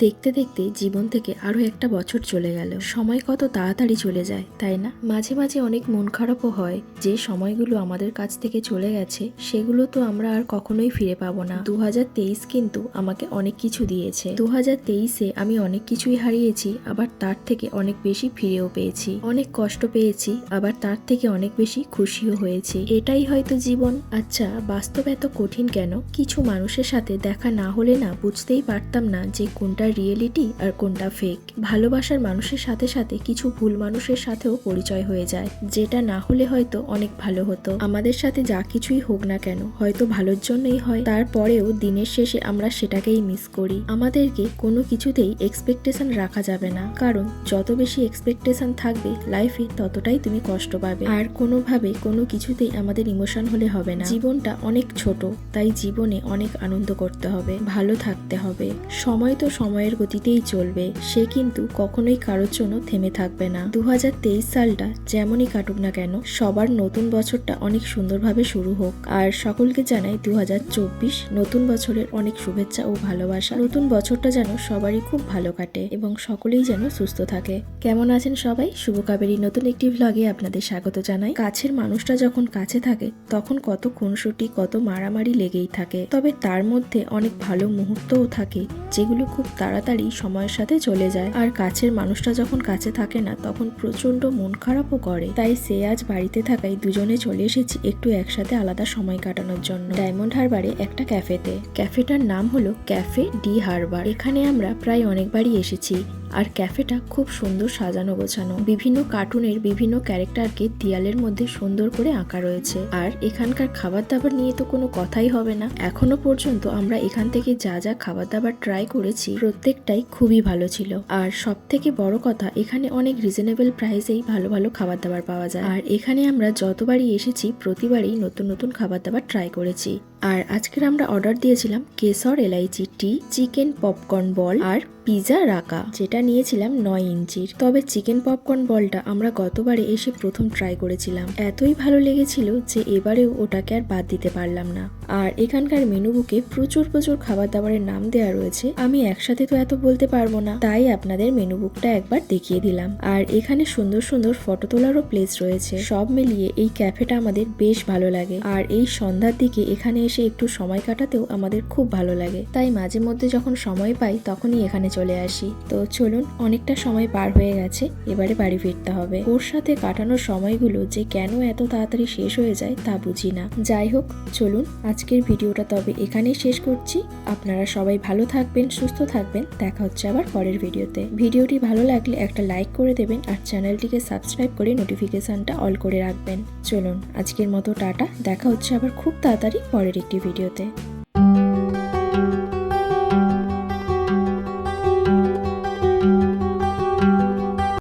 দেখতে দেখতে জীবন থেকে আরো একটা বছর চলে গেল। সময় কত তাড়াতাড়ি চলে যায়, তাই না? মাঝে মাঝে অনেক মন খারাপও হয় যে সময়গুলো আমাদের কাছ থেকে চলে গেছে সেগুলো তো আমরা আর কখনোই ফিরে পাবো না। 2023 কিন্তু আমাকে অনেক কিছু দিয়েছে। 2023-এ আমি অনেক কিছুই হারিয়েছি, আবার তার থেকে অনেক বেশি ফিরেও পেয়েছি। অনেক কষ্ট পেয়েছি, আবার তার থেকে অনেক বেশি খুশিও হয়েছি। এটাই হয়তো জীবন। আচ্ছা, বাস্তব এত কঠিন কেন? কিছু মানুষের সাথে দেখা না হলে না বুঝতেই পারতাম না যে কোনটা রিয়েলিটি আর কোনটা ফেক। ভালোবাসার মানুষের সাথে সাথে কিছু ভুল মানুষের সাথেও পরিচয় হয়ে যায়, যেটা না হলে হয়তো অনেক ভালো হতো। আমাদের সাথে যা কিছুই হোক না কেন, হয়তো ভালোর জন্যই হয়, তারপরেও দিনের শেষে আমরা সেটাকেই মিস করি। আমাদেরকে কোনো কিছুতেই এক্সপেকটেশন রাখা যাবে না, কারণ যত বেশি এক্সপেকটেশন থাকবে লাইফে ততটাই তুমি কষ্ট পাবে। আর কোনোভাবে কোনো কিছুতেই আমাদের ইমোশন হলে হবে না। জীবনটা অনেক ছোট, তাই জীবনে অনেক আনন্দ করতে হবে, ভালো থাকতে হবে। সময় তো সময়ের গতিতেই চলবে, সে কিন্তু কখনোই কারোর জন্য থেমে থাকবে না। 2023 সালটা যেমনই কাটুক না কেন, সবার নতুন বছরটা অনেক সুন্দরভাবে শুরু হোক। আর সকলকে জানাই 2024 নতুন বছরের অনেক শুভেচ্ছা ও ভালোবাসা। নতুন বছরটা যেন সবারই খুব ভালো কাটে এবং সকলেই যেন সুস্থ থাকে। কেমন আছেন সবাই? শুভ কাবেরী নতুন একটি ভ্লগে আপনাদের স্বাগত জানাই। কাছের মানুষটা যখন কাছে থাকে তখন কত খুনসুটি, কত মারামারি লেগেই থাকে, তবে তার মধ্যে অনেক ভালো মুহূর্তও থাকে যেগুলো খুব তাড়াতাড়ি সময়ের সাথে চলে যায়। আর কাছের মানুষটা যখন কাছে থাকে না তখন প্রচন্ড মন খারাপও করে। তাই সে আজ বাড়িতে থাকায় দুজনে চলে এসেছি একটু একসাথে আলাদা সময় কাটানোর জন্য ডায়মন্ড হারবারে একটা ক্যাফেতে। ক্যাফেটার নাম হলো ক্যাফে ডি হারবার। এখানে আমরা প্রায় অনেকবারই এসেছি। আর ক্যাফেটা খুব সুন্দর সাজানো গোছানো, বিভিন্ন কার্টুনের বিভিন্ন ক্যারেক্টারকে দেয়ালের মধ্যে সুন্দর করে আঁকা রয়েছে। আর এখানকার খাবার দাবার নিয়ে তো কোনো কথাই হবে না। এখনো পর্যন্ত আমরা এখান থেকে যা যা খাবার দাবার ট্রাই করেছি প্রত্যেকটাই খুবই ভালো ছিল। আর সব থেকে বড় কথা, এখানে অনেক রিজনেবল প্রাইসেই ভালো ভালো খাবার দাবার পাওয়া যায়। আর এখানে আমরা যতবারই এসেছি প্রতিবারই নতুন নতুন খাবার দাবার ট্রাই করেছি। আর আজকের আমরা অর্ডার দিয়েছিলাম কেশর এলাইচি টি, চিকেন পপকর্ন বল আর পিজা রাকা, যেটা নিয়েছিলাম 9 ইঞ্চির। তবে চিকেন পপকর্ন বলটা আমরা গতবারে এসে প্রথম ট্রাই করেছিলাম, এতই ভালো লেগেছিল যে এবারেও ওটাকে আর বাদ দিতে পারলাম না। আর এখানকার মেনু বুকে প্রচুর প্রচুর খাবার দাবারের নাম দেওয়া রয়েছে, আমি একসাথে তো এত বলতে পারবো না, তাই আপনাদের মেনু বুকটা একবার দেখিয়ে দিলাম। আর এখানে সুন্দর সুন্দর ফটো তোলারও প্লেস রয়েছে। সব মিলিয়ে এই ক্যাফেটা আমাদের বেশ ভালো লাগে। আর এই সন্ধ্যার দিকে এখানে এসে একটু সময় কাটাতেও আমাদের খুব ভালো লাগে, তাই মাঝে মধ্যে যখন সময় পাই তখনই এখানে চলে আসি। তো চলুন, অনেকটা সময় পার হয়ে গেছে, এবারে বাড়ি ফিরতে হবে। ওর সাথে কাটানোর সময়গুলো যে কেন এত তাড়াতাড়ি শেষ হয়ে যায় তা বুঝি না। যাই হোক, চলুন আজকের ভিডিওটা তবে এখানেই শেষ করছি। আপনারা সবাই ভালো থাকবেন, সুস্থ থাকবেন। দেখা হচ্ছে আবার পরের ভিডিওতে। ভিডিওটি ভালো লাগলে একটা লাইক করে দেবেন আর চ্যানেলটিকে সাবস্ক্রাইব করে নোটিফিকেশনটা অল করে রাখবেন। চলুন আজকের মতো টাটা, দেখা হচ্ছে আবার খুব তাড়াতাড়ি পরের একটি ভিডিওতে।